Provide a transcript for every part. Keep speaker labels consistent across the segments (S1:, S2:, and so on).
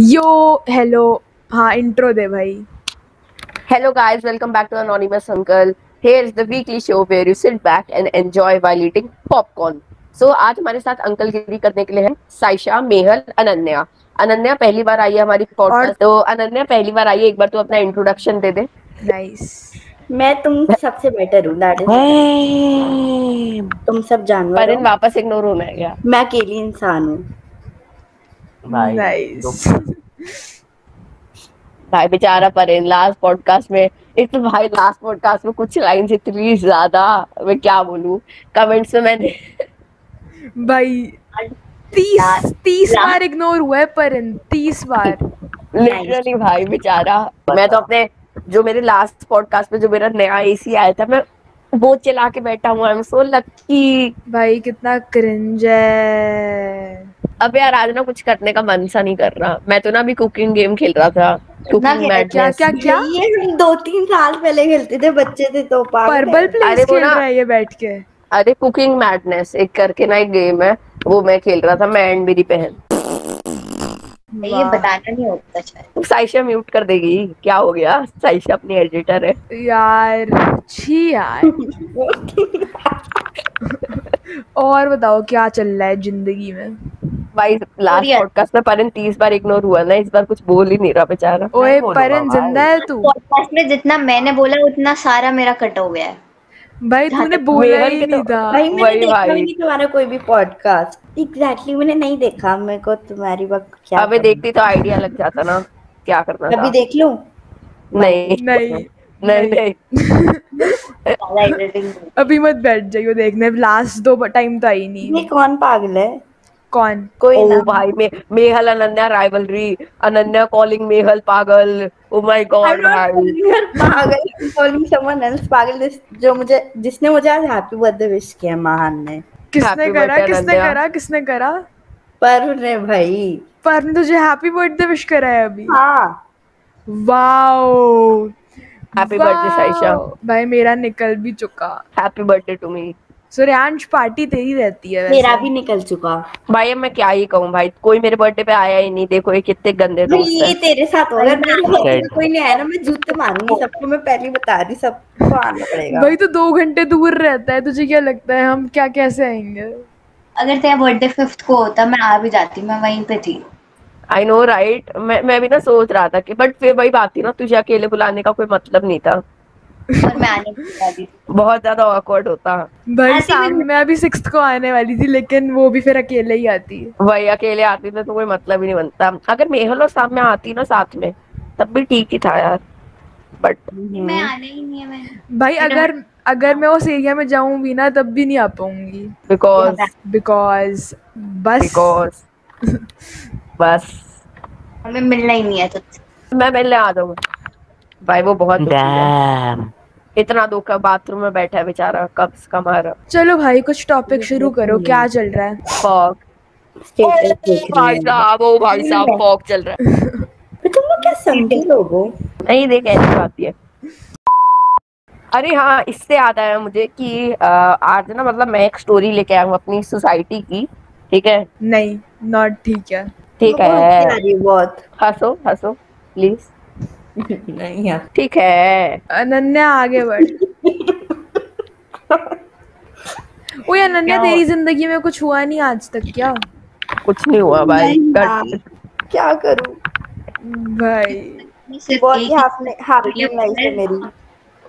S1: यो hello. हाँ intro दे भाई।
S2: Hello guys, welcome back to Anonymous Uncle. Here is the weekly show where you sit back and enjoy while eating popcorn. So आज हमारे साथ uncle गिरी करने के लिए है साइशा, मेहल, अनन्या। अनन्या पहली बार आई है हमारी
S1: और
S2: पॉडकास्ट, तो अनन्या पहली बार आई है, एक बार तू अपना इंट्रोडक्शन दे दे।
S1: नाइस।
S3: मैं तुम सबसे बेटर हूँ, दैट इज तुम सब जानवर
S2: परन
S3: हो,
S2: वापस इग्नोर होना है क्या?
S3: मैं अकेली इंसान हूँ।
S1: नाइस।
S2: भाई बेचारा परन लास्ट पॉडकास्ट में, एक तो भाई लास्ट पॉडकास्ट में कुछ लाइन्स इतनी ज्यादा, मैं क्या बोलूं, कमेंट्स में मैंने
S1: भाई 30 बार इग्नोर हुआ है पर 30 बार।
S2: लिटरली भाई बेचारा। मैं तो अपने जो मेरे लास्ट पॉडकास्ट में जो मेरा नया एसी आया था, मैं वो चला के बैठा हूँ। I am so lucky.
S1: भाई कितना क्रिंज है।
S2: अब यार आज ना कुछ करने का मन सा नहीं कर रहा। मैं तो ना अभी कुकिंग गेम खेल रहा था, कुकिंग
S1: क्या
S2: मैडनेस।
S1: क्या क्या
S3: ये हम 2-3 साल पहले खेलते थे, बच्चे थे तो पागल
S1: पर्पल
S3: है।
S1: प्लेस
S2: अरे वो
S1: खेल
S2: ना-
S1: रहा है ये बैठ के।
S2: अरे कुकिंग मैडनेस एक करके ना एक गेम है, वो मैं खेल रहा था, मैं एंड मेरी बहन।
S3: ये बताना नहीं होता शायद।
S2: साइशा म्यूट कर देगी, क्या हो गया? साइशा अपनी एडिटर है
S1: यार छी यार। और बताओ क्या चल रहा है जिंदगी में।
S2: भाई। लास्ट पॉडकास्ट में परन 30 बार इग्नोर हुआ ना, इस बार कुछ बोल ही नहीं रहा बेचारा।
S1: ओए परन जिंदा है तू?
S3: पॉडकास्ट में जितना मैंने बोला उतना सारा मेरा कट हो गया है।
S1: भाई तूने बोला
S2: मेहल
S1: ही
S2: के
S1: नहीं
S2: तो-
S1: था।
S3: भाई मैंने
S2: वही
S3: देखा
S2: भाई।
S3: भी नहीं तुम्हारा कोई भी पॉडकास्ट। एग्जैक्टली मैंने नहीं देखा, मेरे को तुम्हारी वक्त क्या
S2: अबे
S3: करूं?
S2: देखती तो आइडिया लग जाता ना, क्या करना
S3: अभी
S2: था।
S3: देख लूं?
S2: नहीं
S1: नहीं
S2: नहीं नहीं।
S1: अभी मत बैठ जाइयो देखने, लास्ट 2 टाइम तो आई नहीं।
S3: ये कौन पागल है?
S1: कौन?
S3: कोई ना।
S2: ओ भाई मेहल अनन्या राइवलरी, अनन्या कॉलिंग मेहल पागल। Oh my
S3: I'm
S2: God
S3: not
S2: भाई।
S3: calling her पागल, I'm calling someone else पागल, जिसने मुझे आज हैप्पी बर्थडे विश किया, महान ने।
S1: किसने
S2: Happy
S1: करा
S2: birthday,
S1: किसने
S2: अनन्या।
S1: करा किसने करा?
S3: पर ने भाई।
S1: पर ने तुझे हैप्पी बर्थडे विश करा है अभी?
S3: हाँ
S1: वाओ।
S2: Happy birthday Saisha.
S1: भाई मेरा निकल भी चुका।
S2: Happy birthday to me.
S1: Suryansh party तेरी रहती है वैसे।
S3: मेरा भी निकल चुका।
S2: भाई अब मैं क्या ही कहूँ भाई, कोई मेरे बर्थडे पे आया ही नहीं। देखो ये कितने गंदे
S3: भाई
S2: दोस्त
S3: ये
S2: है।
S3: तेरे साथ होगा, मेरे बर्थडे पे कोई नहीं आया ना, मैं जूते मारूंगी सबको। मैं पहले बता रही, सबको आना पड़ेगा।
S1: भाई तो 2 घंटे दूर रहता है, तुझे क्या लगता है हम क्या कैसे आएंगे?
S4: अगर तेरा बर्थडे 5th को होता मैं आ भी जाती, मैं वहीं पे थी।
S2: I know right. मैं भी ना सोच रहा था कि, बट फिर वही बात थी ना, तुझे अकेले बुलाने का कोई मतलब नहीं था।
S4: और मैं आने नहीं वाली थी।
S2: बहुत ज्यादा ऑकवर्ड होता।
S1: भाई
S4: आती भी नहीं।
S1: मैं अभी 6th को आने वाली थी, लेकिन वो भी फिर अकेले ही आती है।
S2: वही अकेले आती तो कोई मतलब ही नहीं बनता। अगर मेहल और सामने आती ना साथ में, तब भी ठीक ही था यार, बट
S4: मैं आने ही नहीं है। मैंने
S1: भाई अगर मैं उस एरिया में जाऊं भी ना, तब भी नहीं आ पाऊंगी।
S2: बिकॉज
S1: बिकॉज
S2: बस
S4: हमें मिलना ही नहीं है तुझसे।
S2: मैं मिलने आ जाऊंगा। भाई वो बहुत दुखी है। इतना दुख है, बाथरूम में बैठा है बेचारा, कब्ज का मारा।
S1: चलो भाई कुछ टॉपिक शुरू करो, क्या चल रहा है?
S2: फॉग।
S3: स्टेटस देख रही
S2: भाई
S3: हूँ।
S2: साहब, ओ भाई साहब, फॉग चल रहा है।
S3: पर तुम लोग क्या समझे लोग हो?
S2: नहीं देख ऐसी बात है। अरे हाँ, इससे याद आया मुझे कि आज ना मतलब मैं एक स्टोरी लेके आया हूँ अपनी सोसाइटी की। ठीक है?
S1: नहीं नॉट ठीक है।
S2: ठीक
S3: मेरे को हंसी आ
S2: है,
S3: रही है बहुत।
S2: हंसो हंसो प्लीज।
S3: नहीं यार,
S2: ठीक है।
S1: अनन्या आगे बढ़। ओए अनन्या, तेरी जिंदगी में कुछ हुआ नहीं आज तक क्या?
S2: कुछ नहीं हुआ भाई।
S3: नहीं यार, क्या करूं?
S1: भाई
S4: सिर्फ
S3: बहुत
S4: एक
S3: ही हैप्पी लाइफ है मेरी।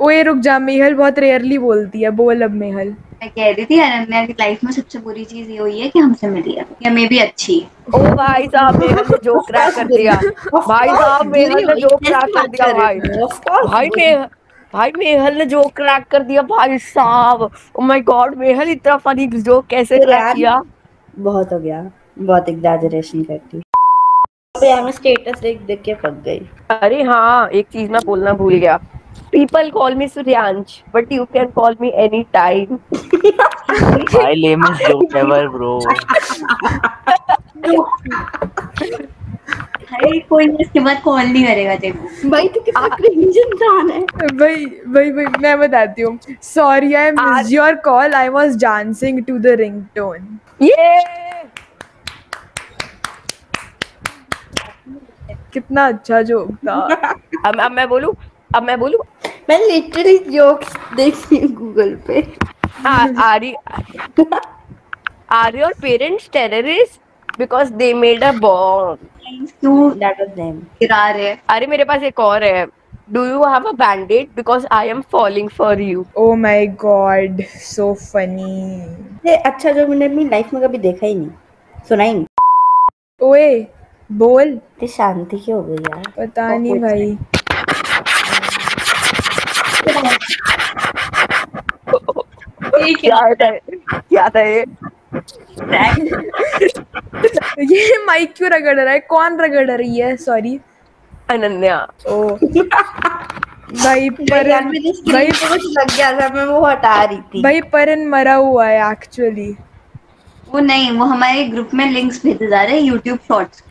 S1: ओए रुक जा, मेहल बहुत रेयरली बोलती है, बोल अब मेहल।
S4: मैं कह रही थी अनन्या की लाइफ में सबसे बुरी चीज ये हुई है कि हमसे मिली है, या मे भी अच्छी।
S2: ओ भाई साहब, मेहल ने जोक क्रैक कर दिया। भाई साहब, मेहल ने जोक क्रैक कर दिया भाई। भाई मेहल ने जोक क्रैक कर दिया भाई साहब। ओ माय गॉड, मेहल इतना फनी जोक कैसे क्रैक किया?
S3: बहुत हो गया, बहुत एग्जैजरेशन करती। अबे यार मैं स्टेटस देख देख के पक गई।
S2: अरे हाँ, एक चीज मैं बोलना भूल गया। People call me Suryansh, but you can call me anytime.
S5: I lamest joke ever, bro.
S4: भाई कोई इसके बाद कॉल नहीं करेगा तेरे को।
S3: भाई तू कितना क्रिंज इंसान है।
S1: भाई मैं बताती हूँ। Sorry I miss your call, I was dancing to the ringtone.
S2: ये
S1: कितना अच्छा जोक था।
S2: अब मैं बोलूं,
S3: मैं लिटरली जोक्स देखती हूँ गूगल पे।
S2: Are your parents terrorists because they made a bomb?
S4: क्यों
S3: दैट वाज देम।
S4: गिरा रहे?
S2: अरे मेरे पास एक और है। Do you have a band-aid because I am falling for you?
S1: Oh my god, so funny.
S3: ये अच्छा जो मैंने अपनी लाइफ में कभी देखा ही नहीं, सुना ही नहीं।
S1: ओए बोल।
S3: इतनी शांति क्यों हो गई यार?
S1: पता नहीं भाई।
S2: क्या था ये?
S1: ये माइक क्यों रगड़ रहा है? कौन रगड़ रही है? सॉरी
S2: अनन्या।
S1: ओ भाई
S3: यार
S1: परन,
S3: मेरी स्क्रीन पे कुछ लग गया था, मैं वो हटा रही थी।
S1: भाई परन मरा हुआ है एक्चुअली।
S4: वो नहीं, वो हमारे ग्रुप में लिंक्स भेजे जा रहे हैं यूट्यूब शॉर्ट्स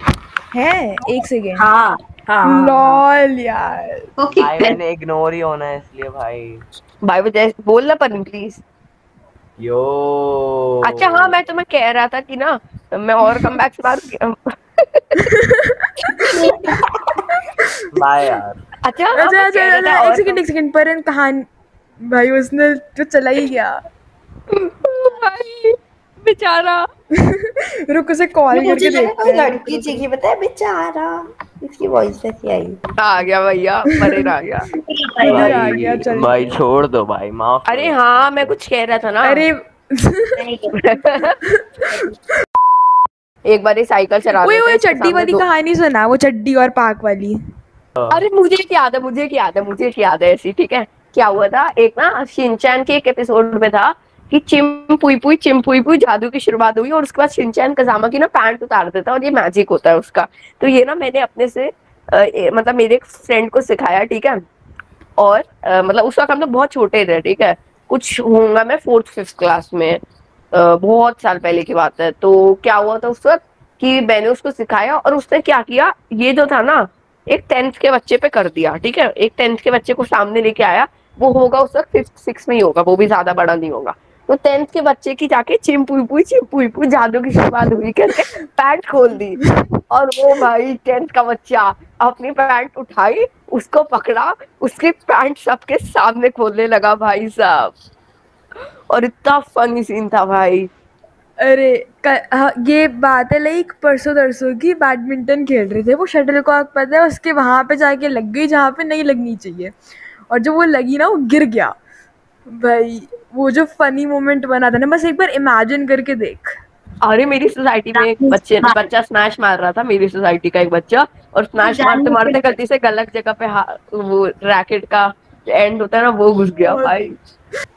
S1: है। एक सेकेंड।
S3: हाँ हाँ
S1: लॉल यार।
S4: ओके
S5: भाई मैंने इग्नोर ही होना है इसलिए भाई
S2: वो जैसे बोलना पर प्लीज।
S5: यो।
S2: अच्छा हाँ, मैं तुम्हें कह रहा था कि ना मैं और कम बैक मारूं।
S5: बाय यार।
S2: अच्छा हाँ,
S1: अच्छा
S2: मैं
S1: अच्छा
S2: कह रहा था
S1: अच्छा,
S2: और
S1: एक सेकेंड परन कहानी। भाई उसने तो चला ही गया।
S2: भाई बेचारा।
S1: रुक उसे कॉल
S3: मुझे
S1: करके
S3: लगा
S1: देखते
S3: कोई
S1: हैं।
S3: लड़की चाहिए, पता है बेचारा, इसकी वॉइस ऐसी आई।
S2: आ गया भैया, परेन आ गया।
S1: इधर आ गया, चल।
S5: भाई छोड़ दो भाई, माफ
S2: अरे
S5: करो।
S2: हाँ, मैं कुछ कह रहा था ना।
S1: अरे
S2: एक बार साइकिल चला
S1: ओए
S2: रहे थे,
S1: ओए
S2: इसके
S1: चड्डी
S2: सामने
S1: वाली कहानी सुना, वो चड्डी और पाक वाली।
S2: अरे मुझे एक याद है ऐसी, ठीक है। क्या हुआ था, एक ना शिनचैन के एक एपिसोड में था कि चिम पुई पुई जादू की शुरुआत हुई और उसके बाद शिनचैन कजामा की ना पैंट उतार देता है और ये मैजिक होता है उसका। तो ये ना मैंने अपने से मतलब मेरे एक फ्रेंड को सिखाया, ठीक है। और मतलब उस वक्त हम लोग बहुत छोटे थे, ठीक है। कुछ होऊंगा मैं 4th-5th क्लास में, बहुत साल पहले की बात है। तो क्या हुआ था उस वक्त कि मैंने उसको सिखाया और उसने क्या किया, ये जो था ना एक 10th के बच्चे पे कर दिया, ठीक है। एक 10th के बच्चे को सामने लेके आया, वो होगा उस वक्त 5th-6th में ही होगा, वो भी ज्यादा बड़ा नहीं होगा। तो 10th के बच्चे की जाके चिम पुई पुई जादू की शुरुआत हुई करके पैंट खोल दी। और वो भाई 10th का बच्चा अपनी पैंट उठाई, उसको पकड़ा, उसकी पैंट सबके सामने खोलने लगा भाई साहब। और इतना फनी सीन था भाई।
S1: अरे हाँ, ये बात है लाइक परसों तरसों की, बैडमिंटन खेल रहे थे, वो शटल कॉक पता है उसके वहां पे जाके लग गई जहाँ पे नहीं लगनी चाहिए, और जब वो लगी ना वो गिर गया। भाई वो जो फनी मोमेंट बना था ना, बस एक बार इमेजिन करके देख।
S2: अरे मेरी सोसाइटी में एक बच्चा स्मैश मार रहा था, मेरी सोसाइटी का एक बच्चा, और स्मैश मारते मारते गलती से गलत जगह पे वो रैकेट का एंड होता है ना, वो घुस गया भाई।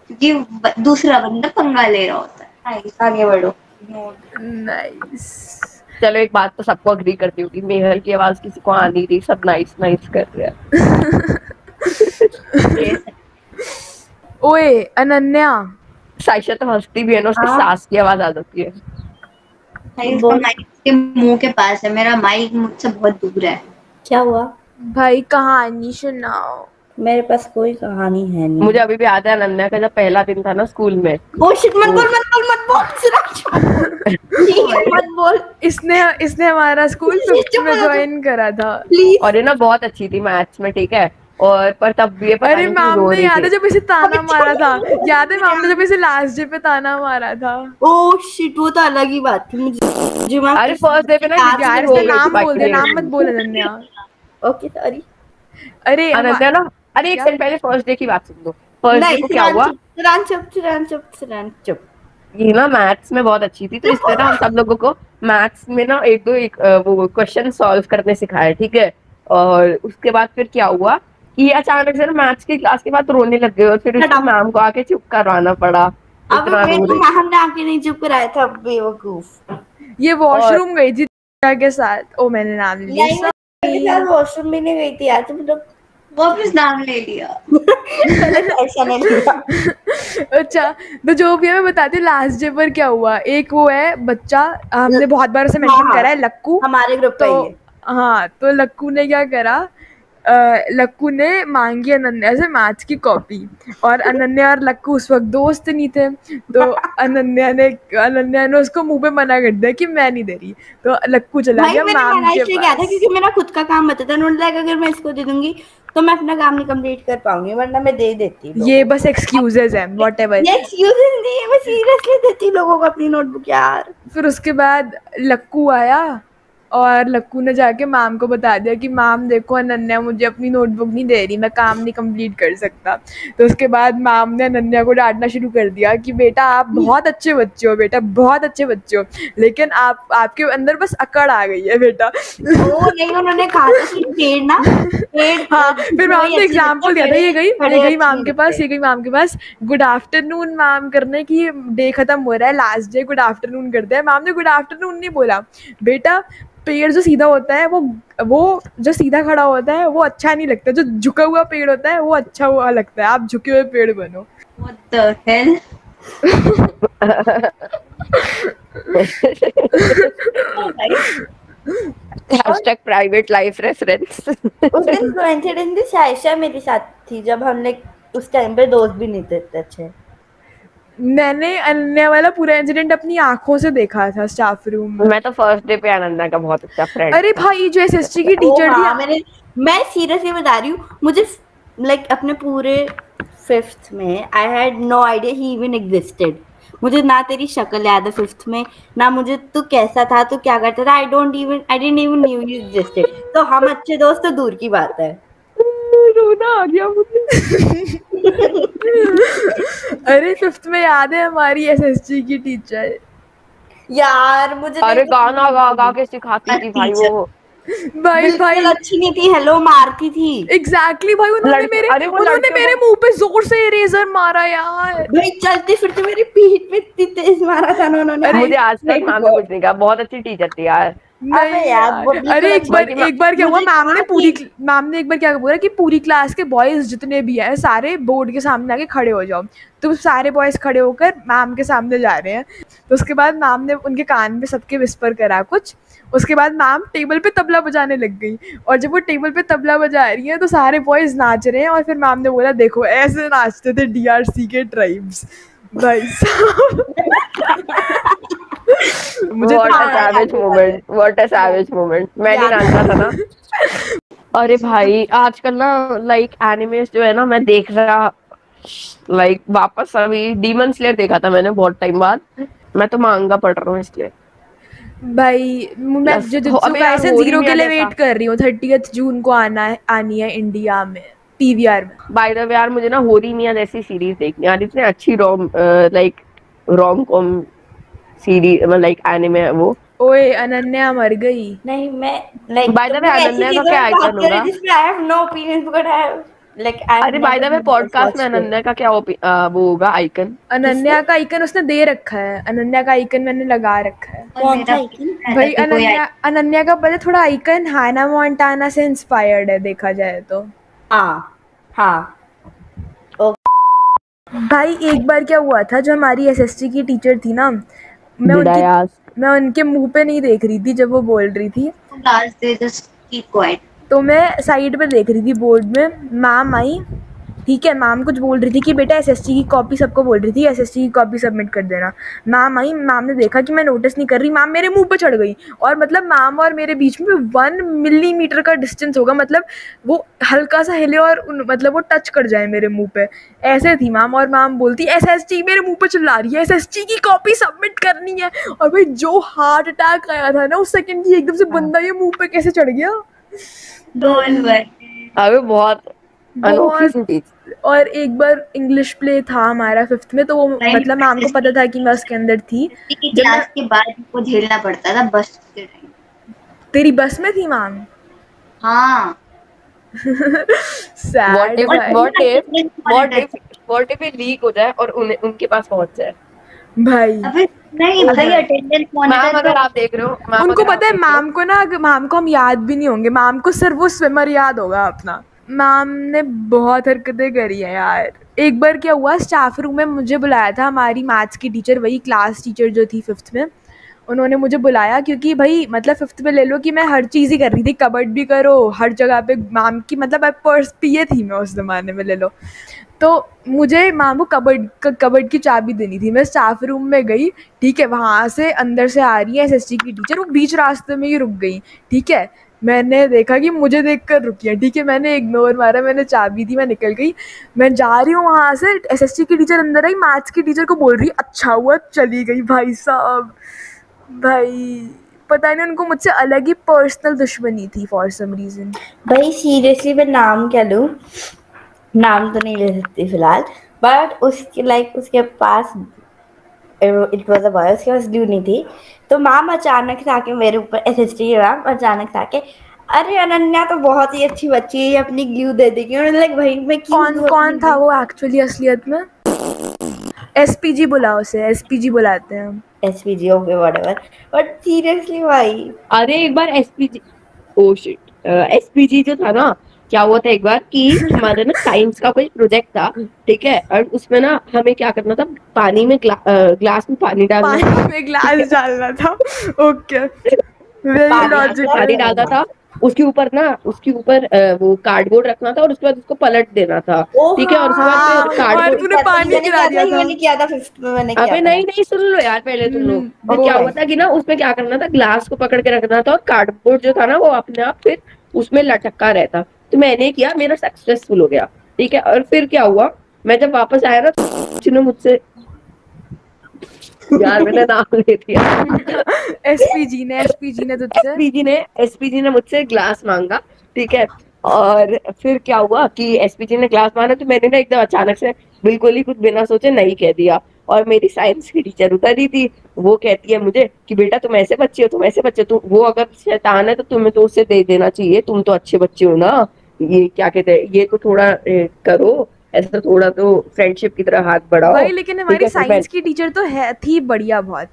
S4: क्योंकि दूसरा बंदा पंगा ले रहा होता है। आगे बढ़ो।
S1: नाइस।
S2: चलो एक बात तो सबको अग्री करती हूँ कि मेहर की आवाज किसी को आ नहीं रही, सब नाइस नाइस कर रहे हैं।
S1: ओए अनन्या,
S2: साइशा तो हंसती भी है ना, उसकी सास की आवाज आ जाती है।
S4: भाई उसका माइक के मुंह के पास है, मेरा माइक मुझसे बहुत दूर है।
S3: क्या हुआ?
S1: भाई कहानी सुनाओ।
S3: मेरे पास कोई कहानी है नहीं।
S2: मुझे अभी भी याद है अनन्या का जब पहला दिन था ना स्कूल में।
S3: ओ शिट, मत बोल मत बोल।
S1: इसने हमारा स्कूल 5th में ज्वाइन करा था।
S3: प्लीज।
S2: और ये ना बहुत अच्छी थी मैथ्स में, ठीक है। और पर तब भी ये पता
S1: अरे
S2: नहीं क्यों
S1: मैम
S2: रो
S1: ने
S2: रही
S1: याद है
S2: थी।
S1: जब इसे ताना मारा था? याद है मैम ने जब इसे लास्ट डे पे ताना मारा था?
S3: ओ शिट, वो तो अलग ही बात थी। मुझे
S2: अरे फर्स्ट डे पे ना
S1: यार इसका नाम बोल दे, नाम मत बोल अनन्या।
S3: Okay sorry.
S1: अरे
S2: अनन्या ना, अरे एक सेकंड पहले फर्स्ट डे की बात सुन दो। फर्स्ट डे को क्या हुआ,
S3: चुप।
S2: ये ना मैथ्स में बहुत अच्छी थी, तो इसलिए ना हम सब लोगों को मैथ्स में ना एक वो क्वेश्चन सॉल्व करने सिखाया, ठीक है। और उसके बाद फिर क्या हुआ कि अचानक से ना मैथ्स की क्लास के बाद रोने लग गए और फिर उसको मैम को आके चुप करवाना पड़ा।
S3: अब हमने आके नहीं चुप कराया था बेवकूफ।
S1: ये वॉशरूम गई थी के साथ। ओ मैंने नाम लिया।
S3: वॉशरूम भी नहीं गई थी यार, तुम लोग
S4: वापस नाम ले लिया।
S3: ऐसा नहीं लिया।
S1: अच्छा तो जो भी है मैं बताती हूँ लास्ट डे पर क्या हुआ। एक वो है बच्चा, हमने बहुत बार उसे मेंशन करा है, लक्कू।
S3: हमारे ग्रुप का ही है।
S1: हाँ तो लक्कू ने क्या करा, लक्कू ने मांगी अनन्या से मैथ्स की कॉपी, और अनन्या और लक्कू उस वक्त दोस्त नहीं थे, तो अनन्या ने उसको मुंह पे मना कर दिया कि मैं नहीं दे रही, तो लक्कू चला
S3: भाई
S1: गया
S3: मैंने
S1: मैम
S3: मना
S1: के
S3: इसलिए किया था
S1: पास।
S3: क्योंकि मेरा खुद का काम बचा था। उन्होंने लगा अगर मैं इसको दे दूंगी तो मैं अपना काम नहीं कंप्लीट कर पाऊंगी, वरना मैं दे देती लोगों
S1: ये
S3: को।
S1: बस एक्सक्यूजेज हैं, व्हाटएवर।
S3: ये एक्सक्यूजेस नहीं है, मैं सीरियसली देती लोगों को अपनी नोटबुक यार।
S1: फिर उसके बाद लक्कू आया और लक्कू ने जाके मैम को बता दिया कि मैम देखो अनन्या मुझे अपनी नोटबुक नहीं दे रही, मैं काम नहीं कंप्लीट कर सकता। तो उसके बाद मैम ने अनन्या को डांटना शुरू कर दिया कि बेटा आप बहुत अच्छे बच्चे हो, बेटा बहुत अच्छे बच्चे हो, लेकिन आपके अंदर बस अकड़ आ गई है बेटा।
S3: वो नहीं, उन्होंने कहा था कि पेड़ ना पेड़
S1: हाँ, फिर मैम ने एग्जाम्पल दिया था, ये गई मैम के पास, ये गई मैम के पास गुड आफ्टरनून मैम करने की, डे खत्म हो रहा है, लास्ट डे गुड आफ्टरनून करते हैं। मैम ने गुड आफ्टरनून नहीं बोला, बेटा पेड़ जो सीधा होता है वो जो सीधा खड़ा होता है वो अच्छा नहीं लगता, जो झुका हुआ पेड़ होता है वो अच्छा हुआ लगता है, आप झुके हुए पेड़ बनो।
S4: What the hell?
S2: Hashtag private life reference.
S3: उस दिन कोइंसिडेंस भी शायशा मेरे साथ थी, जब हमने उस टाइम पे दोस्त भी नहीं थे इतने अच्छे।
S1: मैंने अनन्या वाला पूरा इंसिडेंट अपनी आंखों से देखा था स्टाफ रूम में।
S2: मैं तो फर्स्ट डे पे अनन्या का बहुत अच्छा फ्रेंड।
S1: अरे भाई जो एसएसटी की टीचर थी,
S3: मैं सीरियसली बता रही हूँ, मुझे लाइक अपने पूरे 5th में I had no idea he even existed. मुझे ना तेरी शक्ल याद है 5th में, ना मुझे तू कैसा था, तू क्या करता था, I didn't even new you existed. तो हम अच्छे दोस्त तो दूर की बात है।
S1: रोना आ गया मुझे। अरे 5th में याद है हमारी एसएसटी की टीचर
S3: यार मुझे
S2: अरे गाना गा गा के सिखाती थी भाई वो।
S1: भाई
S3: अच्छी नहीं थी, हेलो मारती थी।
S1: एग्जैक्टली भाई, उन्होंने मेरे मुंह पे जोर से इरेजर मारा यार।
S3: भाई चलते फिरते मेरी पीठ पे इतनी तेज मारा था ना उन्होंने।
S2: मुझे आज तक मैम ने कुछ नहीं कहा, बहुत अच्छी टीचर थी यार।
S1: नहीं यार, अरे एक बार क्या हुआ, मैम ने एक बार क्या बोला कि पूरी क्लास के बॉयज जितने भी हैं सारे बोर्ड के सामने आके खड़े हो जाओ। तो सारे बॉयज खड़े होकर मैम के सामने जा रहे हैं। तो उसके बाद मैम ने उनके कान में सबके विस्पर करा कुछ। उसके बाद मैम टेबल पे तबला बजाने लग गई, और जब वो टेबल पे तबला बजा रही है तो सारे बॉयज नाच रहे हैं, और फिर मैम ने बोला देखो ऐसे नाचते थे डीआरसी के ट्राइब्स। भाई साहब
S2: मुझे व्हाट अ सैवेज मोमेंट। मैं नहीं नाचता था ना। अरे भाई आजकल ना लाइक एनिमेस जो है ना, मैं देख रहा लाइक वापस अभी डीमन स्लेयर देखा था मैंने बहुत टाइम बाद। मैं तो मांगा पढ़ रहा हूँ इसलिए।
S1: भाई मैं जुजुत्सु काइसेन 0 के लिए वेट कर रही हूँ, 30th जून को आनी है इंडिया में पीवीआर में।
S2: बाय द वे यार मुझे ना होरीमिया जैसी सीरीज देखनी है, इतनी अच्छी rom com series like anime है वो।
S1: ओए अनन्या मर गई।
S3: नहीं मैं like
S2: by the way Ananya का क्या आइकन होगा?
S3: जिसमें I have no opinion but I have like
S2: अरे बाय द वे पॉडकास्ट में अनन्या का क्या वो होगा आइकन?
S1: अनन्या का आइकन उसने दे रखा है, अनन्या का आइकन मैंने लगा रखा है।
S3: कौन सा आइकन?
S1: भाई अनन्या का पता थोड़ा आइकन हाना मोंटाना से इंस्पायर्ड है देखा जाए तो।
S3: हाँ
S1: भाई एक बार क्या हुआ था, जो हमारी एसएसटी की टीचर थी ना, मैं उनके मुंह पे नहीं देख रही थी जब वो बोल रही थी, तो मैं साइड पे देख रही थी बोर्ड में। मैम आई, ठीक है, मैम कुछ बोल रही थी कि बेटा एसएसटी की कॉपी सबको बोल रही थी एसएसटी की कॉपी सबमिट कर देना। मैम आई, मैम ने देखा कि मैं नोटिस नहीं कर रही, मैम मेरे मुंह पे चढ़ गई, और मतलब मैम और मेरे बीच में 1 मिलीमीटर का डिस्टेंस होगा, मतलब वो हल्का सा हिले और मतलब वो टच कर जाए मेरे मुंह पे, ऐसे थी मैम। और मैम बोलती एसएसटी, मेरे मुंह पे चिल्ला रही है एसएसटी की कॉपी सबमिट करनी है। और भाई जो हार्ट अटैक आया था ना उस सेकंड की, एकदम से बंदा ये मुंह पे कैसे चढ़ गया।
S2: अबे बहुत अनोखी सी चीज।
S1: और एक बार इंग्लिश प्ले था हमारा 5th में, तो वो मतलब मैम को पता था कि मैं उसके अंदर थी।
S4: क्लास के बाद को झेलना पड़ता था बस के टाइम।
S1: तेरी बस में थी मैम?
S4: हाँ।
S2: What if it लीक हो जाए और उनके पास पहुंच जाए?
S1: भाई
S4: अबे नहीं भाई, अटेंडेंस
S2: मैम अगर आप देख रहे हो,
S1: उनको पता है मैम को ना, मैम को हम याद भी नहीं होंगे, मैम को सिर्फ वो स्विमर याद होगा अपना। मैम ने बहुत हरकतें करी है यार। एक बार क्या हुआ, स्टाफ रूम में मुझे बुलाया था हमारी मैथ्स की टीचर, वही क्लास टीचर जो थी 5th में, उन्होंने मुझे बुलाया क्योंकि भाई मतलब 5th में ले लो कि मैं हर चीज़ ही कर रही थी, कबड्डी भी करो हर जगह पे मैम की, मतलब पर्स पिए थी मैं उस ज़माने में ले लो। तो मुझे मैम को कबर्ड की चाबी देनी थी। मैं स्टाफ रूम में गई, ठीक है, वहाँ से अंदर से आ रही है एसएसटी की टीचर, वो बीच रास्ते में ही रुक गई, ठीक है। मैंने देखा कि मुझे देखकर रुकी है, ठीक है, मैंने इग्नोर मारा, मैंने चाबी दी, मैं निकल गई। मैं जा रही हूँ वहाँ से, एसएसटी की टीचर अंदर आई, मैथ्स की टीचर को बोल रही अच्छा हुआ चली गई। भाई साहब, भाई पता नहीं उनको मुझसे अलग ही पर्सनल दुश्मनी थी फॉर सम रीज़न।
S3: भाई सीरियसली मैं नाम क्या लूँ, नाम तो नहीं ले सकती फिलहाल, बट उसके उसके पास इट वाज अ बॉय, उसके पास ग्लू नहीं थी। तो मैम अचानक से आके मेरे ऊपर, एसएसटी मैम अचानक से आके, अरे अनन्या तो बहुत ही अच्छी बच्ची है, ये अपनी ग्लू दे देगी। और लाइक भाई मैं क्यों
S1: कौन था वो एक्चुअली असलियत में? एसपीजी बुलाओ उसे, एसपीजी बुलाते हैं हम।
S3: SPG okay whatever, but seriously भाई।
S2: अरे एक बार एसपीजी, ओ शिट, एसपीजी जो था ना, क्या हुआ था एक बार कि हमारा ना साइंस का कोई प्रोजेक्ट था, ठीक है, और उसमें ना हमें क्या करना था, पानी में ग्लास में पानी डालना था,
S1: पानी में ग्लास डालना था, ओके, वेरी
S2: पानी
S1: लॉजिकल।
S2: डालना था, उसके ऊपर वो कार्डबोर्ड रखना था और उसके बाद उसको पलट देना था, ठीक है, और उसके बाद
S1: हाँ,
S2: फिर
S1: और
S2: कार्डबोर्ड,
S1: तूने पानी गिरा दिया था।
S3: मैंने किया था 5th में, मैंने किया
S2: अबे
S3: था।
S2: नहीं नहीं, सुन लो यार पहले तुम लोग। फिर
S3: वो
S2: क्या
S3: है।
S2: हुआ था कि ना उसमें क्या करना था, ग्लास को पकड़ के रखना था और कार्डबोर्ड जो था ना वो अपने आप फिर उसमें लटका रहता। तो मैंने किया, मेरा सक्सेसफुल हो गया, ठीक है। और फिर क्या हुआ, मैं जब वापस आया ना तो किसी ने मुझसे, यार मैंने नाम ले दिया,
S1: एसपीजी ने तुझसे
S2: एसपीजी ने मुझसे ग्लास मांगा, ठीक है। और फिर क्या हुआ कि एसपीजी ने ग्लास मांगा तो मैंने ना एकदम अचानक से बिल्कुल ही कुछ बिना सोचे नहीं कह दिया। और मेरी साइंस की टीचर उतरी थी, वो कहती है मुझे कि बेटा तुम ऐसे बच्चे हो, तुम ऐसे बच्चे हो, तुम वो अगर शैतान है तो तुम्हें तो उससे दे देना चाहिए, तुम तो अच्छे बच्चे हो ना, ये क्या कहते हैं, ये तो थोड़ा करो, ऐसा थोड़ा तो फ्रेंडशिप की तरह हाथ बढ़ाओ।
S1: भाई, लेकिन
S2: ठीक
S1: हमारी
S2: है, फिर
S1: साइंस की टीचर तो है थी बढ़िया बहुत।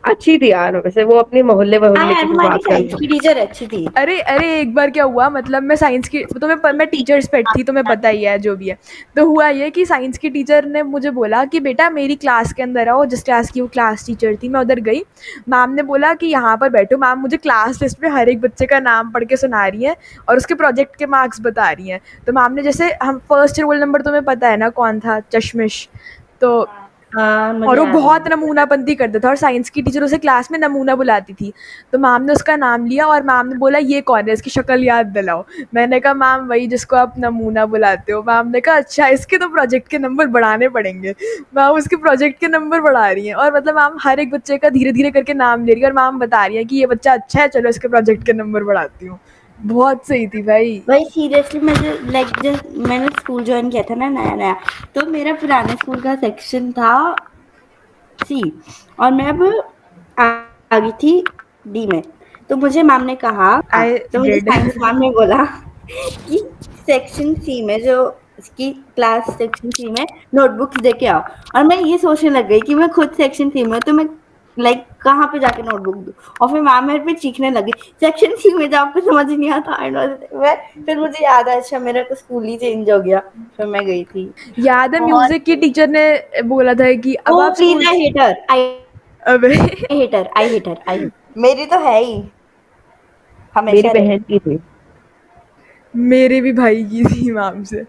S2: अच्छी थी यार, वैसे वो अपने मोहल्ले
S3: हाँ
S2: वहल्ले
S3: यार,
S2: की भी
S3: हमारी
S2: बात कर
S3: साइंस की टीचर अच्छी थी।
S1: अरे अरे, एक बार क्या हुआ, मतलब मैं साइंस की, मैं टीचर्स पेट थी, तुम्हें पता ही है जो भी है। तो हुआ ये कि साइंस की टीचर ने मुझे बोला कि बेटा मेरी क्लास के अंदर आओ, जिस क्लास की वो क्लास टीचर थी। मैं उधर गई, मैम ने बोला कि यहाँ पर बैठो। मैम मुझे क्लास लिस्ट में हर एक बच्चे का नाम पढ़ के सुना रही हैं और उसके प्रोजेक्ट के मार्क्स बता रही हैं। तो मैम ने, जैसे हम फर्स्ट रोल नंबर तुम्हें पता है ना कौन था, चश्मिश, तो और वो बहुत नमूनाबंदी करता था और साइंस की टीचर उसे क्लास में नमूना बुलाती थी। तो मैम ने उसका नाम लिया और मैम ने बोला ये कौन है, इसकी शक्ल याद दिलाओ। मैंने कहा मैम वही जिसको आप नमूना बुलाते हो। मैम ने कहा अच्छा, इसके तो प्रोजेक्ट के नंबर बढ़ाने पड़ेंगे। मैम उसके प्रोजेक्ट के नंबर बढ़ा रही हैं और मतलब मैम हर एक बच्चे का धीरे धीरे करके नाम ले रही है और मैम बता रही है कि ये बच्चा अच्छा है, चलो इसके प्रोजेक्ट के नंबर बढ़ाती हूँ। बहुत सही थी भाई।
S3: भाई सीरियसली मुझे जब मैंने स्कूल ज्वाइन किया था ना नया नया, तो मेरा पुराने स्कूल का सेक्शन था सी और मैं अब आ गई थी डी में। तो मुझे मैम ने कहा, तो मुझे साइंस मैम ने बोला कि सेक्शन सी में जो इसकी क्लास सेक्शन सी में नोटबुक्स दे के आओ। और मैं ये सोचने लग गई कि मैं खुद सेक्शन सी में, तो मैं कहाँ पे जाके नोटबुक दूँ। और फिर मैम मेरे पे चीखने लगी सेक्शन सी में, जब आपको समझ नहीं आता। फिर मुझे याद आया, अच्छा मेरा तो स्कूल ही चेंज हो गया, फिर मैं गई थी।
S1: याद है म्यूजिक की टीचर ने बोला था कि अब आप
S3: प्लीज आई हेटर आई मेरी तो है ही हमेशा।
S2: मेरी बहन की थी,
S1: मेरे भी भाई की थी मैम से।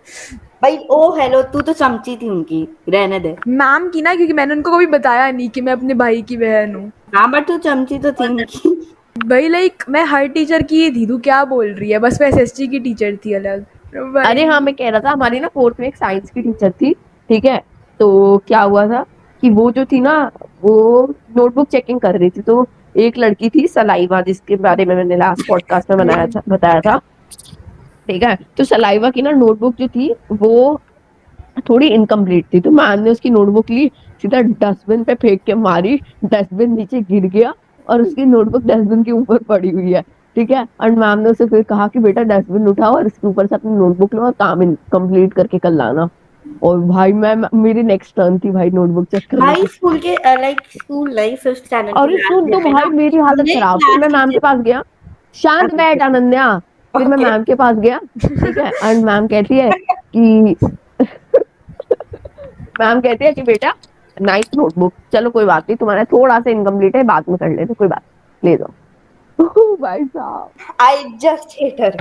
S3: भाई ओ हेलो, तू तो चमची थी उनकी, रहने दे।
S1: मैम की ना, क्योंकि मैंने उनको कभी बताया नहीं कि मैं अपने भाई की बहन हूँ।
S3: हाँ बट तू चमची तो थी उनकी।
S1: भाई मैं हर टीचर की ही थी, तू क्या बोल रही है, बस मैं एसएसटी की टीचर थी अलग।
S2: अरे हाँ मैं कह रहा था, हमारी ना 4th में एक साइंस की टीचर थी, ठीक है। तो क्या हुआ था कि वो जो थी ना, वो नोटबुक चेकिंग कर रही थी। तो एक लड़की थी सलाइवा, जिसके बारे में मैंने लास्ट पॉडकास्ट में बताया था, ठीक है। तो सलाइवा की ना नोटबुक जो थी वो थोड़ी इनकम्प्लीट थी। तो मैम ने उसकी नोटबुक ली, सीधा डस्टबिन पे फेंक के मारी, डस्टबिन नीचे गिर गया और उसकी नोटबुक डस्टबिन के ऊपर पड़ी हुई है, ठीक है। और मैम ने उसे फिर कहा कि बेटा डस्टबिन उठाओ और इसके ऊपर से अपनी नोटबुक लो और काम कंप्लीट करके कल लाना। और भाई मेरी नेक्स्ट टर्न थी भाई नोटबुक चेक करने
S3: भाई स्कूल के स्कूल लाइफ 5th स्टैंडर्ड।
S2: और सुन तो भाई मेरी हालत खराब। फिर मैं मैम के पास गया, शांत बैठ अनन्या। फिर मैं मैम के पास गया, ठीक है। एंड मैम कहती है कि बेटा नाइस नोटबुक। चलो कोई बात नहीं, तुम्हारा थोड़ा सा इनकम्प्लीट है, बाद में कर लेते, कोई बात ले जाओ। भाई साहब
S3: I just hate her,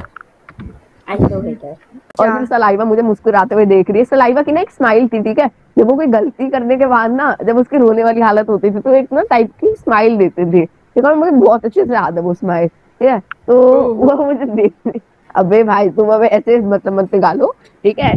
S3: I so hate her.
S2: और फिर सलाइवा मुझे मुस्कुराते हुए देख रही है। सलाइवा की ना एक स्माइल थी, ठीक है, जब वो कोई गलती करने के बाद ना, जब उसकी रोने वाली हालत होती थी तो एक ना टाइप की स्माइल देते थे, ठीक है, मुझे बहुत अच्छे से याद है वो स्माइल, ठीक है। तो वो मुझे देख रही, अबे भाई तुम अब ऐसे मतलब मत गालो, ठीक है।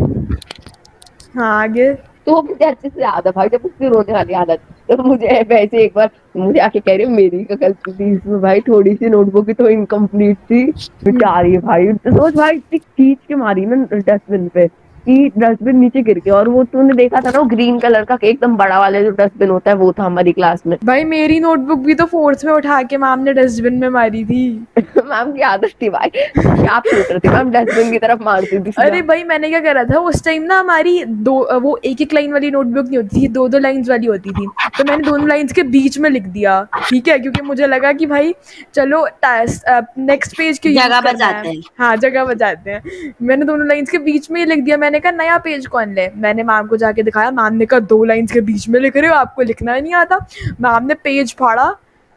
S1: हाँ आगे।
S2: तो वो मुझे अच्छे से याद है भाई, जब उसकी रोने वाली हालत, तो मुझे वैसे एक बार मुझे आके कह रही है मेरी का गलती थी इसमें भाई, थोड़ी सी नोटबुक की तो इनकम्प्लीट थी बेचारी भाई। सोच भाई इतनी खींच के मारी ना डस्टबिन पे कि डस्टबिन नीचे गिर गया। और वो तूने देखा था ना, वो ग्रीन कलर का एकदम बड़ा वाला जो डस्टबिन होता है, वो था हमारी क्लास में।
S1: भाई मेरी नोटबुक भी तो फोर्थ में उठा के मैम ने डस्टबिन में मारी थी।
S2: मैम की आदत थी भाई, शार्प शूटर थी मैम, डस्टबिन की तरफ मारती थी।
S1: अरे भाई मैंने क्या करा था उस टाइम ना, हमारी दो वो एक एक लाइन वाली नोटबुक नहीं होती थी, दो दो लाइंस वाली होती थी। तो मैंने दोनों लाइंस के बीच में लिख दिया, ठीक है, क्योंकि मुझे लगा कि भाई चलो नेक्स्ट पेज के
S3: जगह बचाते हैं।
S1: हाँ जगह बचाते हैं। मैंने दोनों लाइंस के बीच में ही लिख दिया। मैंने कहा नया पेज कौन ले, मैंने मैम को जाके दिखाया। मैम ने कहा 2 लाइंस के बीच में लिख रहे हो, आपको लिखना ही नहीं आता। मैम ने पेज फाड़ा,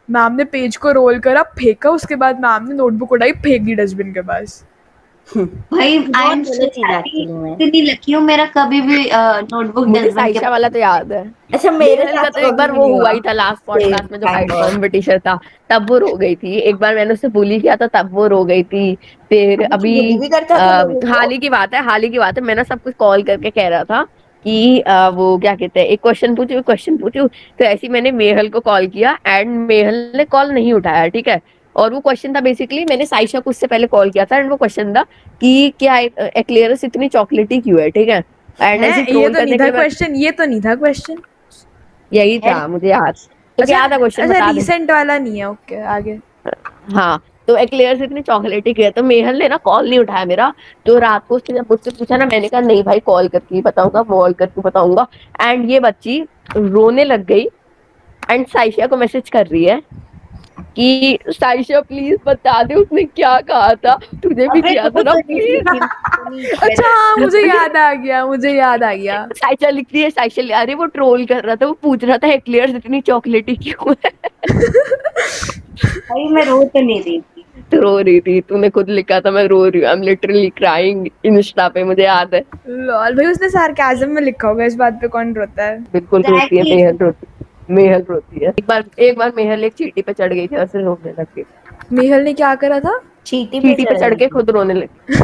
S1: मैम ने पेज को रोल करा, फेंका, उसके बाद मैम ने नोटबुक उठाई, फेंक दी डस्टबिन के पास।
S4: भाई आई एम सो हैप्पी, इतनी लकी हूँ, मेरा कभी भी नोटबुक
S2: मुझे
S4: डस्टबिन
S2: साइशा वाला तो याद है।
S3: अच्छा मेरे
S2: मेहल का
S3: साथ
S2: तो एक बार वो हुआ ही था लास्ट पॉडकास्ट में, जो
S3: Same,
S2: height
S3: kind of.
S2: Competition था, तब वो रो गई थी। एक बार मैंने उससे बुली किया था, तब वो रो गई थी। फिर अभी
S3: bully भी करता था लोगों को?
S2: हाल ही की बात है, हाल ही की बात है, मैं ना सब कुछ कॉल करके कह रहा था कि वो क्या कहते हैं, एक क्वेश्चन पूछू। तो ऐसे ही मैंने मेहल को कॉल किया एंड मेहल ने कॉल नहीं उठाया, ठीक है। और वो क्वेश्चन था बेसिकली, मैंने साइशा को उससे पहले कॉल किया था एंड वो क्वेश्चन था कि क्या एक्लेयरस इतनी चॉकलेटी क्यों है, ठीक है। एंड ऐसे
S1: ये
S2: ट्रोल
S1: तो
S2: करने
S1: नहीं
S2: के
S1: था
S2: लिए
S1: क्वेश्चन, ये तो नहीं था क्वेश्चन।
S2: यही था मुझे याद। तो क्या था क्वेश्चन,
S1: अच्छा
S2: बता दे।
S1: रिसेंट वाला नहीं है, ओके आगे।
S2: हाँ, तो एक्लेयर्स इतनी चॉकलेटी किया, तो मेहल ने ना कॉल नहीं उठाया मेरा। तो रात को उसने जब मुझसे पूछा ना, मैंने कहा नहीं भाई कॉल करके ही बताऊंगा, कॉल करके बताऊंगा। एंड ये बच्ची रोने लग गई एंड साइशा को मैसेज कर रही है कि साइशा प्लीज बता दे उसने क्या कहा था, तुझे भी किया था ना प्लीज।
S1: अच्छा हाँ मुझे याद आ गया, मुझे याद आ गया।
S2: साइशा लिख रही है, साइशा अरे वो ट्रोल कर रहा था, वो पूछ रहा था एक्लेयर्स इतनी चॉकलेटी क्यों है।
S4: भाई मैं रो तो नहीं रही थी।
S2: तो रो रही थी, तूने खुद लिखा था मैं रो रही हूँ, I am literally crying, Insta पे मुझे याद है।
S1: लॉल भाई उसने सार्काज़म में लिखा होगा, इस बात पे कौन रोता है।
S2: बिल्कुल रोती है,
S4: Exactly.
S2: मेहल रोती है। एक बार मेहल एक चींटी पे चढ़ गई थी और फिर रोने लग गई।
S1: मेहल ने क्या करा था?
S3: चींटी
S2: चींटी पे चढ़ के खुद रोने लगी।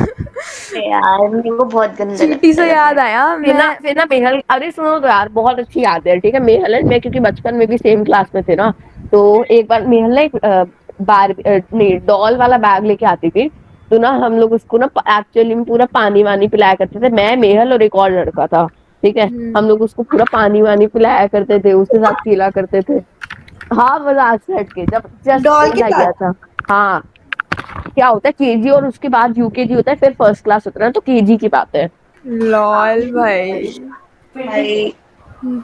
S4: यार मेरे को बहुत गंदा
S1: चींटी से याद आया,
S2: फिर ना मेहल, अरे सुनो तो यार, बहुत अच्छी याद है, ठीक है। मेहल एंड मैं क्योंकि बचपन में भी सेम क्लास में थे ना, तो एक बार मेहल ने नहीं डॉल वाला बैग लेके आती थी। तो ना हम लोग उसको ना एक्चुअली में पूरा पानी वानी पिलाया करते थे, मैं मेहल और एक और लड़का था, ठीक है। हम लोग उसको पूरा पानी वानी पिलाया करते थे, उसके साथ खेला करते थे। हाँ मजाक से हट के, जब जस्ट
S3: डॉल के
S2: गया था। हाँ, क्या होता है केजी और उसके बाद यूकेजी होता है, फिर फर्स्ट क्लास होता है, तो केजी की बात है।
S1: लॉल भाई।
S4: भाई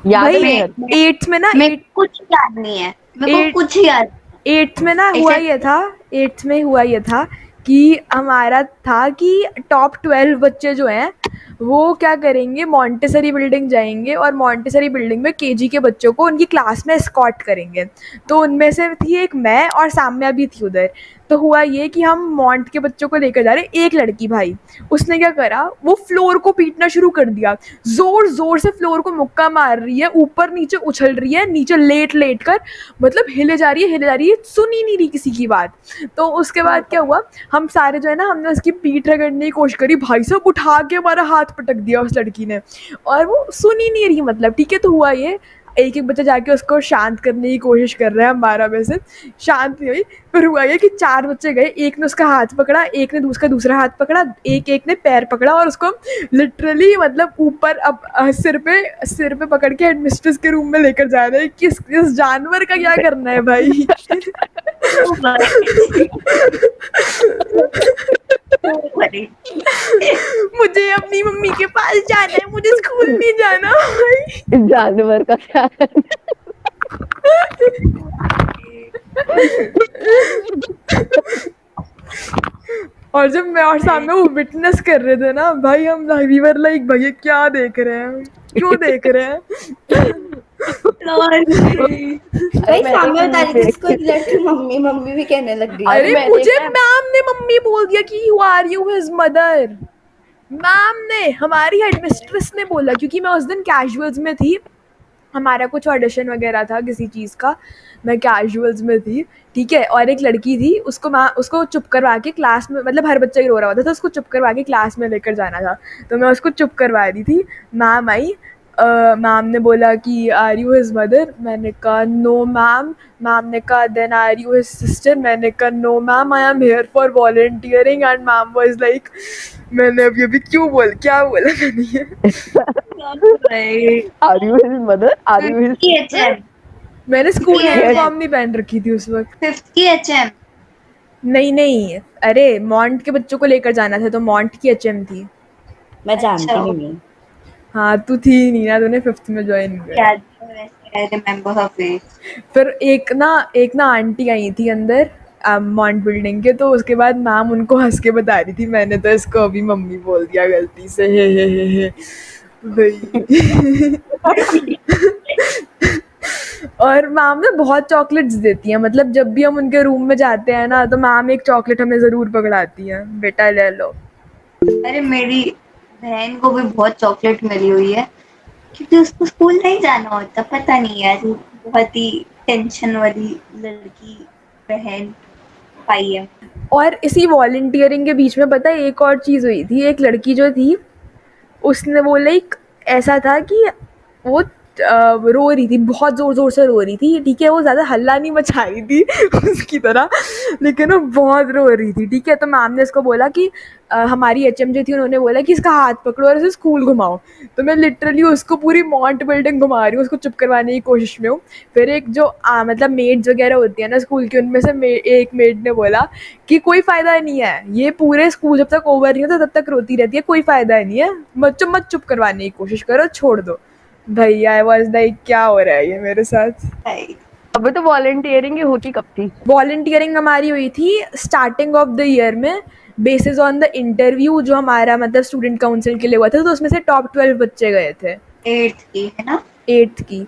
S2: याद
S1: भाई
S2: है
S1: 8th में ना,
S4: मेरे को कुछ याद नहीं है, मेरे को कुछ याद।
S1: 8th में ना हुआ ये था, 8th में हुआ ये था कि हमारा था कि टॉप 12 बच्चे जो हैं वो क्या करेंगे, मॉन्टेसरी बिल्डिंग जाएंगे और मॉन्टेसरी बिल्डिंग में केजी के बच्चों को उनकी क्लास में एस्कॉर्ट करेंगे। तो उनमें से थी एक मैं और साम्या भी थी उधर। तो हुआ ये कि हम मॉन्ट के बच्चों को लेकर जा रहे। एक लड़की भाई उसने क्या करा, वो फ्लोर को पीटना शुरू कर दिया, जोर जोर से फ्लोर को मुक्का मार रही है, ऊपर नीचे उछल रही है, नीचे लेट लेट कर, मतलब हिले जा रही है, सुन ही नहीं रही किसी की बात। तो उसके बाद क्या हुआ, हम सारे जो है ना, हमने उसकी पीठ रगड़ने की कोशिश करी, भाई साहब उठा के हमारा हाथ पटक दिया उस लड़की ने, और वो सुन ही नहीं रही, मतलब ठीक है। तो हुआ ये, एक एक बच्चा जाके उसको शांत करने की कोशिश कर रहा है, 12 में से शांत नहीं हुई। फिर हुआ ये कि 4 बच्चे गए, एक ने उसका हाथ पकड़ा, एक ने उसका दूसरा हाथ पकड़ा, एक ने पैर पकड़ा और उसको लिटरली मतलब ऊपर अब सिर पे पकड़ के हेडमिस्ट्रेस के रूम में लेकर जा रहे हैं। किस जानवर का क्या करना है भाई। मुझे अपनी मम्मी के पास जाना है, मुझे स्कूल नहीं जाना भाई।
S2: जानवर का क्या करना।
S1: और जब मैं और सामने वो विटनेस कर रहे थे ना भाई, हम वी वर लाइक भैया क्या देख रहे हैं, क्यों देख रहे हैं।
S3: भाई सामने बता रही थी इसको एक लड़की मम्मी मम्मी भी कहने लग गई।
S1: अरे मुझे मैम ने मम्मी बोल दिया कि you are you his mother. Ma'am ने, हमारी हेडमिस्ट्रेस ने बोला, क्योंकि मैं उस दिन कैजुअल्स में थी, हमारा कुछ ऑडिशन वगैरह था किसी चीज़ का, मैं कैजुअल्स में थी, ठीक है। और एक लड़की थी, उसको चुप करवा के क्लास में, मतलब हर बच्चा ही रो रहा होता था, उसको चुप करवा के क्लास में लेकर जाना था, तो मैं उसको चुप करवा रही थी। मैम आई, मैम ने बोला कि आर यू हिज मदर, मैंने कहा नो मैम। मैम ने कहा then are you his sister, मैंने कहा no ma'am, I am here for volunteering. And ma'am was like, मैंने अभी क्या बोला मैंने ये?
S2: Are you his mother, are you his,
S1: मैंने स्कूल यूनिफॉर्म नहीं पहन रखी थी उस वक्त।
S4: 5th की HM।
S1: नहीं, अरे मॉन्ट के बच्चों को लेकर जाना था, तो मॉन्ट की HM थी।
S3: मैं जानती नहीं हूँ।
S1: हाँ, तू थी नहीं ना, तूने 5th में ज्वाइन किया।
S4: I remember her face।
S1: फिर एक ना आंटी आई थी अंदर मॉन्ट बिल्डिंग के, तो उसके बाद मैम उनको हंस के बता रही थी, मैंने तो इसको अभी मम्मी बोल दिया गलती से, हे भाई। और मैम ना बहुत चॉकलेट्स देती हैं, मतलब जब भी हम उनके रूम में जाते हैं ना, तो मैम एक चॉकलेट हमें ज़रूर पकड़ाती हैं, बेटा ले लो।
S4: अरे मेरी बहन को भी बहुत चॉकलेट मिली हुई है, क्योंकि उसको स्कूल नहीं जाना होता, पता नहीं यार, बहुत ही टेंशन वाली लड़की बहन पाई है।
S1: और इसी वॉलंटियरिंग के बीच में पता है एक और चीज़ हुई थी। एक लड़की जो थी, उसने वो लाइक ऐसा था कि वो रो रही थी, बहुत ज़ोर से रो रही थी, ठीक है। वो ज़्यादा हल्ला नहीं मचा रही थी उसकी तरह, लेकिन वो बहुत रो रही थी, ठीक है। तो मैम ने इसको बोला कि हमारी HM जो थी, उन्होंने बोला कि इसका हाथ पकड़ो और इसे स्कूल घुमाओ। तो मैं लिटरली उसको पूरी मॉन्ट बिल्डिंग घुमा रही हूँ, उसको चुप करवाने की कोशिश में हूँ। फिर एक जो मतलब मेड्स वगैरह होती है ना स्कूल की, उनमें से एक मेड ने बोला कि कोई फ़ायदा नहीं है, ये पूरे स्कूल जब तक ओवर नहीं होता तब तक रोती रहती है, कोई फ़ायदा नहीं है, मत चुप करवाने की कोशिश करो, छोड़ दो। भैया आई वाज लाइक, क्या हो रहा है ये मेरे साथ?
S2: अबे तो वॉलंटियरिंग होती कब थी?
S1: वॉलंटियरिंग हमारी हुई थी स्टार्टिंग ऑफ द ईयर में, बेसिस ऑन द इंटरव्यू जो हमारा मतलब स्टूडेंट काउंसिल के लिए हुआ था, तो उसमें से टॉप 12 बच्चे गए थे।
S4: 8th की है ना?
S1: 8th की।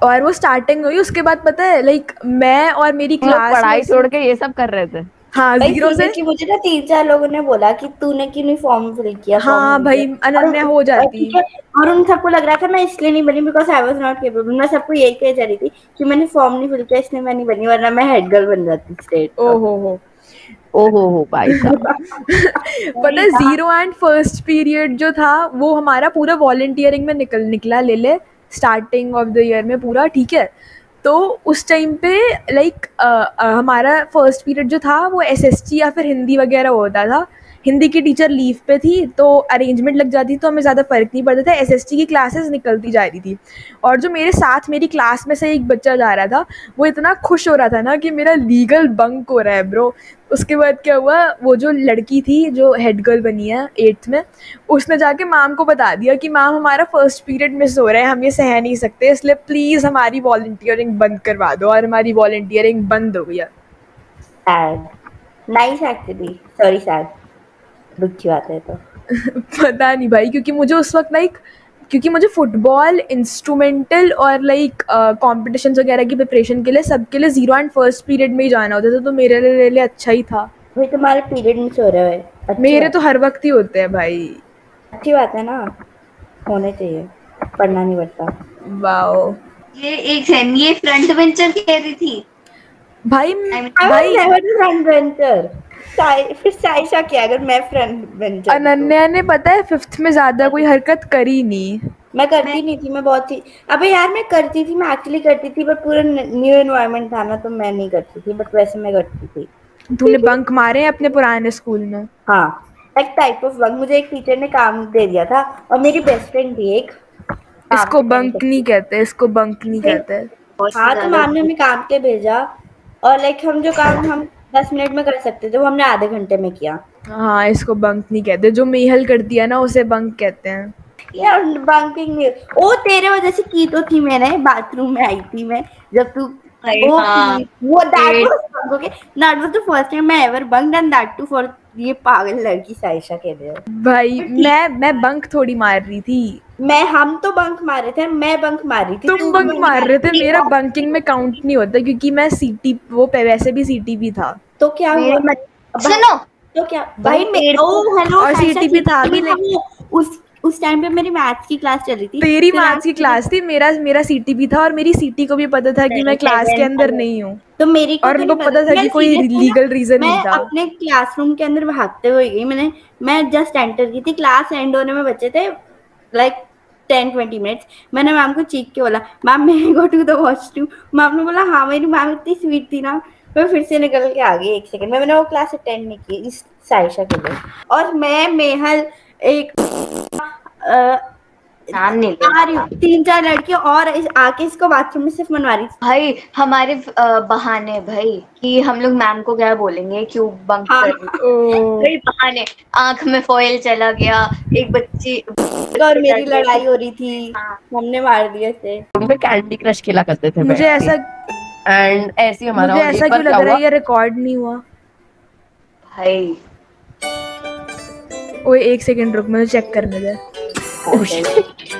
S1: और वो स्टार्टिंग हुई, उसके बाद पता है लाइक मैं और मेरी क्लास
S2: पढ़ाई छोड़ के ये सब कर रहे थे।
S1: हाँ, जीरो से।
S3: कि मुझे ना 3-4 लोगों ने बोला कि तूने क्यों नहीं फॉर्म फिल किया।
S1: हाँ भाई, अनन्या हो जाती।
S3: और उन सबको लग रहा था मैं इसलिए नहीं बनी because I was not capable. मैं सबको यही कह जा रही थी कि मैंने फॉर्म नहीं फिल किया इसलिए मैं नहीं बनी, वरना मैं हेड गर्ल बन जाती स्टेट।
S2: ओहो भाई साहब।
S1: पता है 0 एंड फर्स्ट पीरियड जो था वो हमारा पूरा वॉलंटियरिंग में निकला ले स्टार्टिंग ऑफ द ईयर में पूरा, ठीक है। तो उस टाइम पे लाइक हमारा फर्स्ट पीरियड जो था वो SST या फिर हिंदी वगैरह होता था। हिंदी की टीचर लीव पे थी, तो अरेंजमेंट लग जाती, तो हमें ज़्यादा फ़र्क नहीं पड़ता था। SST की क्लासेस निकलती जा रही थी, और जो मेरे साथ मेरी क्लास में से एक बच्चा जा रहा था, वो इतना खुश हो रहा था ना कि मेरा लीगल बंक हो रहा है ब्रो। उसके बाद क्या हुआ, वो जो लड़की थी जो हेड गर्ल बनी है 8th में, उसने जाके मैम को बता दिया कि मैम हमारा फर्स्ट पीरियड मिस हो रहा है, हम ये सह नहीं सकते, इसलिए प्लीज़ हमारी वॉलंटियरिंग बंद करवा दो। और हमारी वॉलंटियरिंग बंद हो गई।
S3: नाइस एक्चुअली, सॉरी सैड, दुख की बात है। तो
S1: पता नहीं भाई, क्योंकि मुझे उस वक्त क्योंकि मुझे फुटबॉल, इंस्ट्रूमेंटल और कॉम्पिटिशन्स वगैरह की प्रिपरेशन के लिए सबके लिए 0 एंड फर्स्ट पीरियड में ही जाना होता था, तो मेरे लिए अच्छा ही था।
S3: भाई तुम्हारे पीरियड मिस हो रहे हैं?
S1: मेरे तो हर वक्त ही होते हैं भाई।
S3: अच्छी बात है ना, होने चाहिए, पढ़ना नहीं पड़ता।
S1: वाओ,
S4: ये फ्रंट बेंचर कह रही थी
S1: भाई
S3: फ्रंट बेंचर। फिर साइशा क्या अगर मैं फ्रंट बेंचर?
S1: अनन्या ने पता है 5th में ज्यादा कोई हरकत करी नहीं।
S3: मैं करती नहीं थी, मैं बहुत थी। अबे यार मैं करती थी, मैं एक्चुअली करती थी, बट पूरा न्यू एनवायरनमेंट था ना, तो मैं नहीं करती थी, बट वैसे मैं करती थी।
S1: तूने बंक मारे अपने पुराने स्कूल में?
S3: हाँ, एक टाइप ऑफ बंक। मुझे एक टीचर ने काम दे दिया था, और मेरी बेस्ट फ्रेंड थी एक।
S1: इसको बंक नहीं कहते, इसको बंक नहीं कहते।
S3: हाँ, तो मैम ने हमें काम पे भेजा, और हम जो काम हम 10 मिनट में कर सकते थे वो हमने आधे घंटे में किया।
S1: हाँ, इसको बंक नहीं कहते, जो मेहल करती है ना उसे बंक कहते हैं।
S3: यार बंकिंग नहीं, ओ तेरे वजह से की तो थी मैंने, बाथरूम में आई थी मैं जब तू वो that was the first time मैं ever bunked, and that too for ये पागल लड़की साइशा कह रहे हो।
S1: भाई मैं बंक थोड़ी मार रही थी,
S3: हम तो बंक मार रहे थे, मैं बंक मार रही थी,
S1: तुम
S3: तू
S1: बंक
S3: नहीं
S1: मार रहे थे,
S3: रही थी।
S1: मेरा बंकिंग में काउंट नहीं होता क्योंकि मैं सीटी वो वैसे भी सीटीपी था।
S3: तो क्या
S4: मेरे
S3: हुआ?
S4: मत सुनो।
S3: तो क्या भाई
S4: पेड़
S3: ओ हेलो
S1: और CTP था भी
S3: उस टाइम पे मेरी मैथ्स की क्लास चल रही थी।
S1: तेरी
S3: फिर
S1: मैथ्स की क्लास थी, मेरा सीटीपी था और मेरी सीटी को भी पता था कि मैं क्लास के अंदर नहीं हूँ
S3: तो मेरे को
S1: और
S3: तो
S1: उनको
S3: नहीं
S1: पता था
S3: मैं
S1: कि कोई
S3: सीरियस हूँ ना,
S1: लीगल रीजन
S3: मैं
S1: नहीं था।
S3: अपने क्लासरूम के अंदर भागते हुए गई। मैं जस्ट एंटर की थी, क्लास एंड होने में बचे थे लाइक 10-20 मिनट्स। मैंने मैम को चीख के बोला, मैम मैं go to the washroom. Ma'am ने बोला हाँ, मेरी मैम इतनी स्वीट थी ना। मैं फिर से निकल के आ गई 1 सेकंड में। मैंने वो क्लास अटेंड नहीं की इस साइशा के लिए। और मैं मेहल एक
S4: नाम नहीं
S3: आ रही
S4: लेना।
S3: हूँ, 3-4 लड़कियां और आके इसको बाथरूम में सिर्फ मनवा रही थी।
S4: भाई हमारे बहाने भाई कि हम लोग मैम को क्या बोलेंगे क्यों बंक
S3: हाँ।
S4: कर रही हो। भाई बहाने, आंख में फॉयल चला गया, एक बच्ची
S3: और मेरी लड़ाई हो रही थी,
S4: हाँ।
S3: हमने मार दिए थे।
S2: उनपे कैंडी क्रश खेला करते थे
S1: मुझे
S2: बैठ के।
S1: ऐसा
S2: एंड ऐसे ही हमारा
S1: मुझे
S2: और
S1: ऐसा
S2: एक बार
S1: क्यों
S2: क्या
S1: लग रहा
S2: हुआ।
S1: है ये रिकॉर्ड नहीं हुआ।
S4: भाई
S1: ओए 1 सेकंड रुक, मुझे चेक करने दे।
S2: Oh shit.